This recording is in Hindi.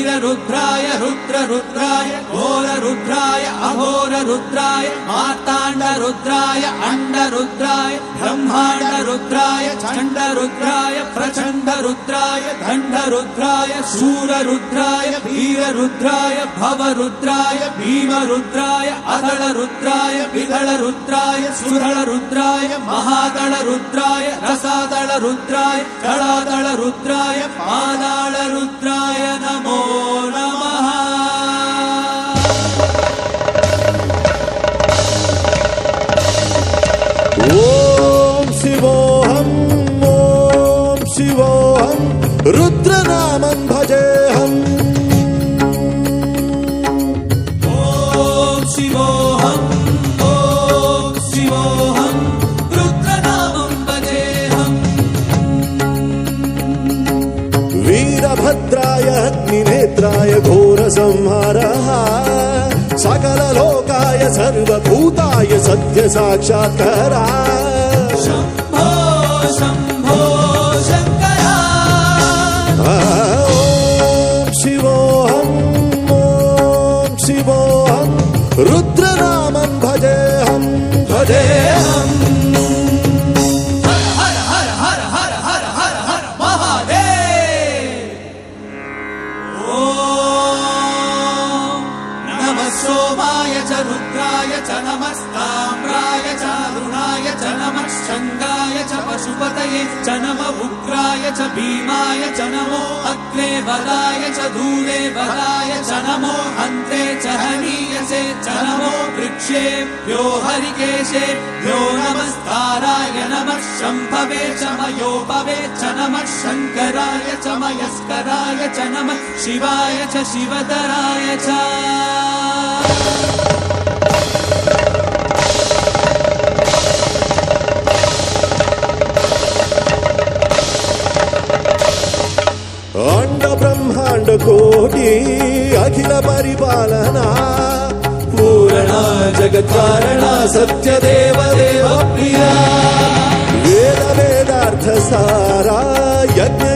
वीररुद्राय रुद्ररुद्राय घोररुद्राय अघोररुद्राय मार्ताण्डरुद्राय अण्डरुद्राय ब्रह्माण्डरुद्राय चण्डरुद्राय प्रचण्डरुद्राय दण्डरुद्राय शूररुद्राय वीररुद्राय भवरुद्राय भीमरुद्राय अदलरुद्राय विदलरुद्राय सुरलरुद्राय महादलरुद्राय रसादलरुद्राय दलादलरुद्राय पादालरुद्राय नमो नमः। ओम शिवोऽहं रुद्रनामं भजेऽहम्। ओम शिवोऽहं रुद्रनामं भजेऽहम्। वीरभद्राय अग्निनेत्राय घोरसंहारः सकललोकाय सर्वभूताय सत्यसाक्षात्कारः। शम्भो शम्भो शङ्कर। ओम शिवोऽहं रुद्रनामं भजेऽहम् भजेऽहम्। हर हर हर हर हर हर हर महादेव। ओम नमः सोमाय च रुद्राय च नमस्ताम्राय च अरुणाय च नमः शङ्गाय च पशुपतये च नमः उग्राय च भीमाय च नमो अग्रे वदाय च दूरे वदाय च नमो हन्त्रे च हनीयसे च नमो वृक्षेभ्यो हरिकेशेभ्यो नमस्ताराय नमः शम्भवे च मयोपवे च नमः शङ्कराय च मयस्कराय च नमः शिवाय च शिवतराय च। अंड ब्रह्मांड कोटि अखिल परिपालना पूर्णा जगत्कारणा सत्यदेव देव प्रिया वेद वेदार्थ सारा यज्ञ